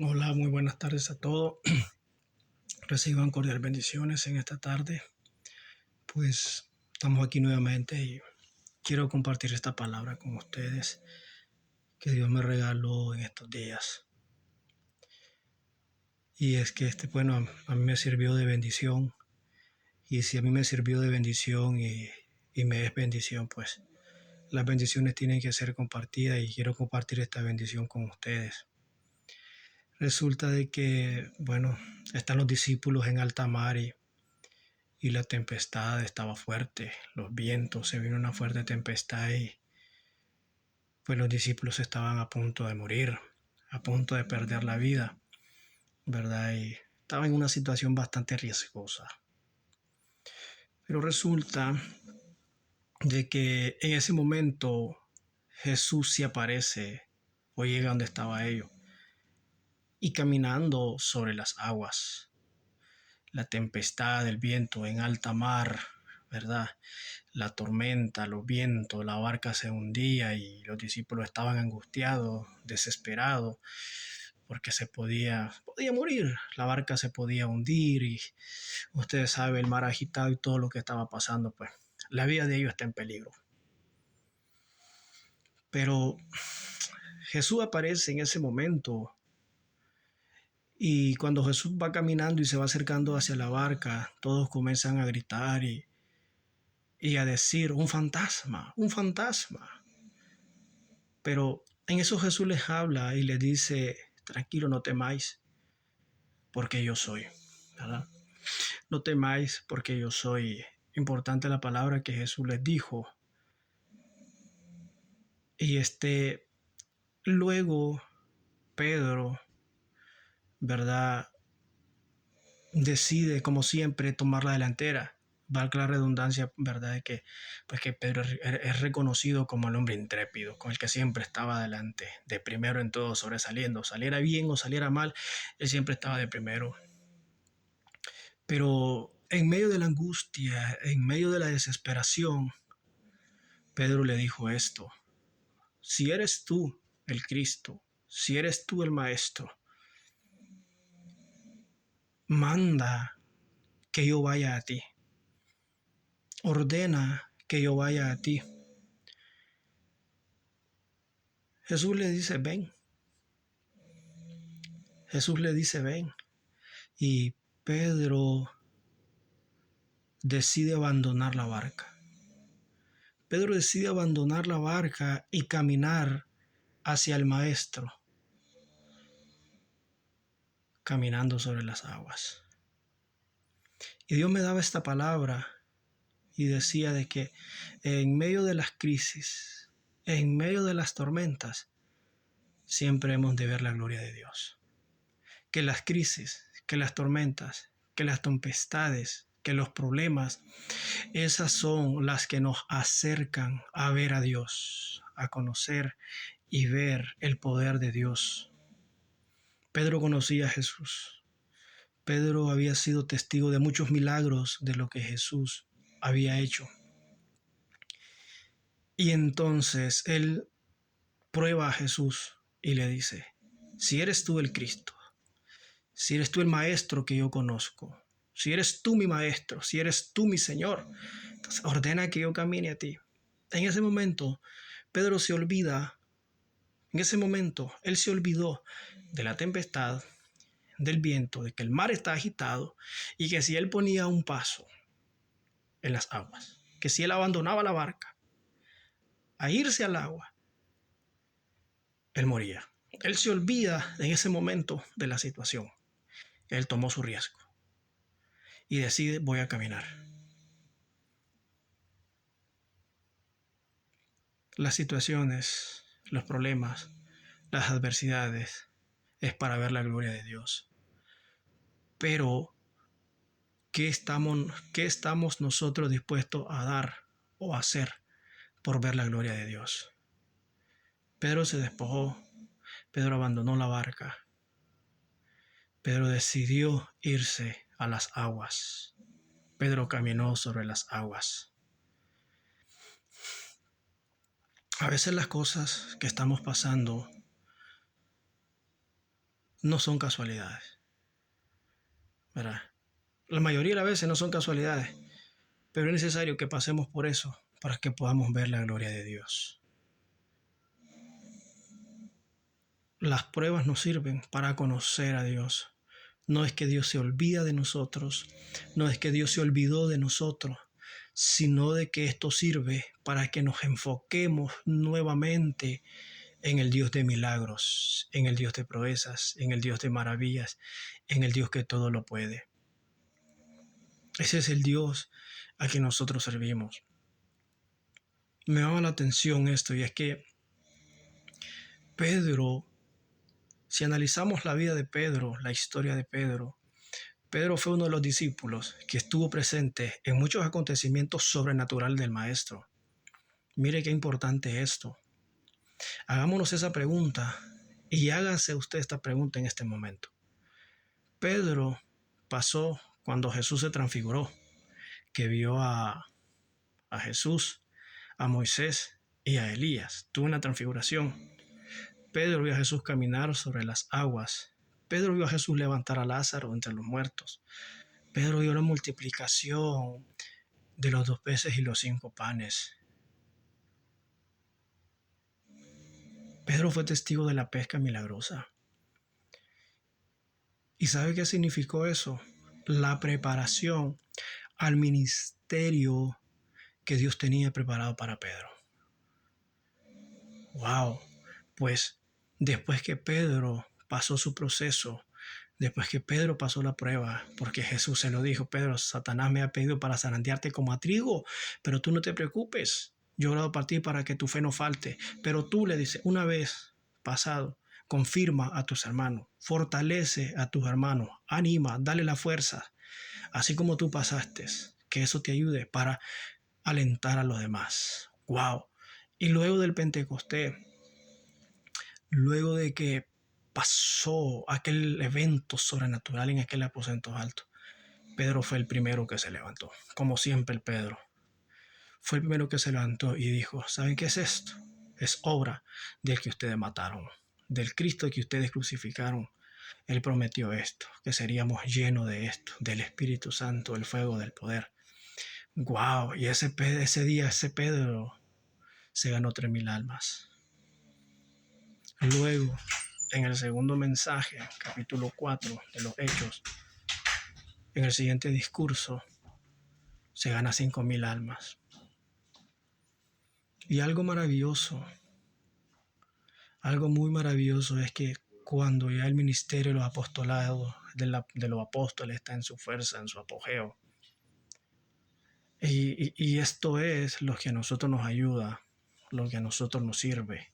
Hola, muy buenas tardes a todos. Reciban cordial bendiciones en esta tarde. Pues estamos aquí nuevamente y quiero compartir esta palabra con ustedes que Dios me regaló en estos días. Y es que bueno, a mí me sirvió de bendición. Y si a mí me sirvió de bendición y me es bendición, pues las bendiciones tienen que ser compartidas y quiero compartir esta bendición con ustedes. Resulta de que, bueno, están los discípulos en alta mar y la tempestad estaba fuerte, los vientos, se vino una fuerte tempestad y pues los discípulos estaban a punto de morir, a punto de perder la vida, ¿verdad? Y estaban en una situación bastante riesgosa. Pero resulta de que en ese momento Jesús se aparece o llega donde estaba ellos y caminando sobre las aguas, la tempestad, el viento en alta mar, ¿verdad? La tormenta, los vientos, la barca se hundía y los discípulos estaban angustiados, desesperados, porque podía morir, la barca se podía hundir y ustedes saben el mar agitado y todo lo que estaba pasando, pues la vida de ellos está en peligro. Pero Jesús aparece en ese momento y cuando Jesús va caminando y se va acercando hacia la barca, todos comienzan a gritar y a decir, un fantasma, un fantasma. Pero en eso Jesús les habla y les dice, tranquilo, no temáis, porque yo soy, ¿verdad? No temáis, porque yo soy. Importante la palabra que Jesús les dijo. Y luego Pedro, ¿verdad? Decide, como siempre, tomar la delantera. Valga la redundancia, ¿verdad? De que, pues que Pedro es reconocido como el hombre intrépido, con el que siempre estaba adelante, de primero en todo, sobresaliendo. Saliera bien o saliera mal, él siempre estaba de primero. Pero en medio de la angustia, en medio de la desesperación, Pedro le dijo esto: si eres tú el Cristo, si eres tú el Maestro, manda que yo vaya a ti. Ordena que yo vaya a ti. Jesús le dice, ven. Jesús le dice, ven. Y Pedro decide abandonar la barca. Pedro decide abandonar la barca y caminar hacia el Maestro, caminando sobre las aguas. Y Dios me daba esta palabra y decía de que en medio de las crisis, en medio de las tormentas, siempre hemos de ver la gloria de Dios. Que las crisis, que las tormentas, que las tempestades, que los problemas, esas son las que nos acercan a ver a Dios, a conocer y ver el poder de Dios. Pedro conocía a Jesús. Pedro había sido testigo de muchos milagros de lo que Jesús había hecho. Y entonces él prueba a Jesús y le dice, si eres tú el Cristo, si eres tú el Maestro que yo conozco, si eres tú mi Maestro, si eres tú mi Señor, entonces ordena que yo camine a ti. En ese momento, Pedro se olvida, en ese momento, él se olvidó de la tempestad, del viento, de que el mar está agitado y que si él ponía un paso en las aguas, que si él abandonaba la barca a irse al agua, él moría. Él se olvida en ese momento de la situación. Él tomó su riesgo y decide, voy a caminar. Las situaciones, los problemas, las adversidades es para ver la gloria de Dios. Pero, ¿qué estamos nosotros dispuestos a dar o a hacer por ver la gloria de Dios? Pedro se despojó, Pedro abandonó la barca, Pedro decidió irse a las aguas, Pedro caminó sobre las aguas. A veces las cosas que estamos pasando no son casualidades, ¿verdad? La mayoría de las veces no son casualidades, pero es necesario que pasemos por eso para que podamos ver la gloria de Dios. Las pruebas nos sirven para conocer a Dios. No es que Dios se olvida de nosotros, no es que Dios se olvidó de nosotros, sino de que esto sirve para que nos enfoquemos nuevamente en el Dios de milagros, en el Dios de proezas, en el Dios de maravillas, en el Dios que todo lo puede. Ese es el Dios a quien nosotros servimos. Me llama la atención esto, y es que Pedro, si analizamos la vida de Pedro, la historia de Pedro, Pedro fue uno de los discípulos que estuvo presente en muchos acontecimientos sobrenaturales del Maestro. Mire qué importante esto. Hagámonos esa pregunta y hágase usted esta pregunta en este momento. Pedro pasó cuando Jesús se transfiguró, que vio a Jesús, a Moisés y a Elías. Tuvo una transfiguración. Pedro vio a Jesús caminar sobre las aguas. Pedro vio a Jesús levantar a Lázaro entre los muertos. Pedro vio la multiplicación de los 2 peces y los 5 panes. Pedro fue testigo de la pesca milagrosa. ¿Y sabe qué significó eso? La preparación al ministerio que Dios tenía preparado para Pedro. ¡Wow! Pues después que Pedro pasó su proceso, después que Pedro pasó la prueba, porque Jesús se lo dijo: Pedro, Satanás me ha pedido para zarandearte como a trigo, pero tú no te preocupes. Yo he orado para ti para que tu fe no falte. Pero tú, le dice, una vez pasado, confirma a tus hermanos, fortalece a tus hermanos, anima, dale la fuerza, así como tú pasaste, que eso te ayude para alentar a los demás. ¡Wow! Y luego del Pentecostés, luego de que pasó aquel evento sobrenatural en aquel aposento alto, Pedro fue el primero que se levantó. Como siempre, el Pedro fue el primero que se levantó y dijo: ¿saben qué es esto? Es obra del que ustedes mataron, del Cristo que ustedes crucificaron. Él prometió esto, que seríamos llenos de esto, del Espíritu Santo, del fuego, del poder. ¡Wow! Y ese día, ese Pedro se ganó 3,000 almas. Luego, en el segundo mensaje, capítulo 4 de los Hechos, en el siguiente discurso, se gana 5,000 almas. Y algo maravilloso, algo muy maravilloso es que cuando ya el ministerio de los apostolados, de los apóstoles, está en su fuerza, en su apogeo, y esto es lo que a nosotros nos ayuda, lo que a nosotros nos sirve,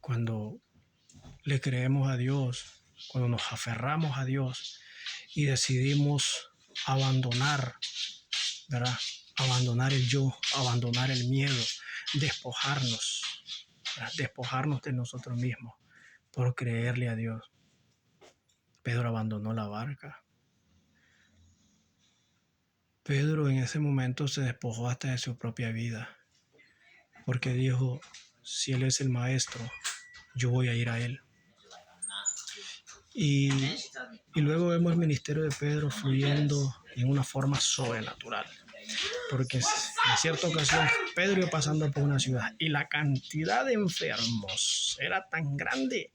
cuando le creemos a Dios, cuando nos aferramos a Dios y decidimos abandonar, ¿verdad? Abandonar el yo, abandonar el miedo, despojarnos, ¿verdad? Despojarnos de nosotros mismos por creerle a Dios. Pedro abandonó la barca. Pedro en ese momento se despojó hasta de su propia vida, porque dijo: si Él es el maestro, yo voy a ir a Él. Y luego vemos el ministerio de Pedro fluyendo en una forma sobrenatural, porque en cierta ocasión Pedro iba pasando por una ciudad y la cantidad de enfermos era tan grande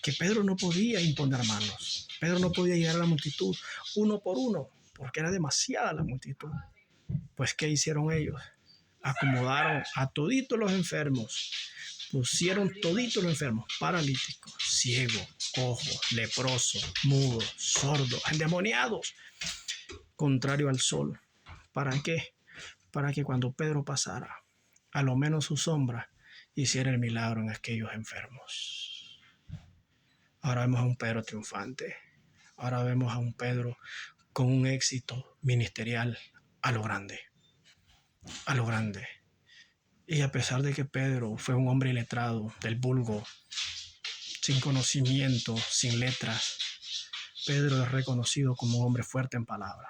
que Pedro no podía imponer manos. Pedro no podía llegar a la multitud uno por uno, porque era demasiada la multitud. Pues, ¿qué hicieron ellos? Acomodaron a toditos los enfermos, pusieron toditos los enfermos: paralíticos, ciegos, cojos, leprosos, mudos, sordos, endemoniados, contrario al sol. ¿Para qué? Para que cuando Pedro pasara, a lo menos su sombra hiciera el milagro en aquellos enfermos. Ahora vemos a un Pedro triunfante. Ahora vemos a un Pedro con un éxito ministerial a lo grande. A lo grande. Y a pesar de que Pedro fue un hombre iletrado, del vulgo, sin conocimiento, sin letras, Pedro es reconocido como un hombre fuerte en palabra.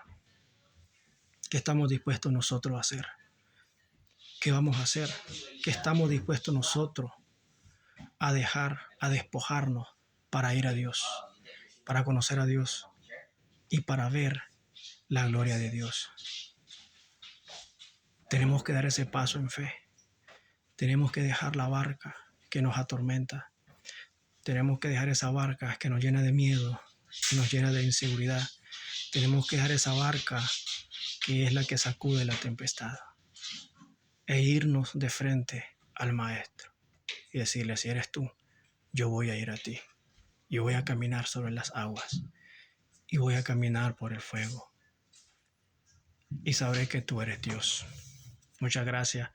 ¿Qué estamos dispuestos nosotros a hacer? ¿Qué vamos a hacer? ¿Qué estamos dispuestos nosotros a dejar, a despojarnos para ir a Dios, para conocer a Dios y para ver la gloria de Dios. Tenemos que dar ese paso en fe. Tenemos que dejar la barca que nos atormenta. Tenemos que dejar esa barca que nos llena de miedo, que nos llena de inseguridad. Tenemos que dejar esa barca que es la que sacude la tempestad e irnos de frente al Maestro y decirle: si eres tú, yo voy a ir a ti. Yo voy a caminar sobre las aguas y voy a caminar por el fuego y sabré que tú eres Dios. Muchas gracias.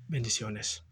Bendiciones.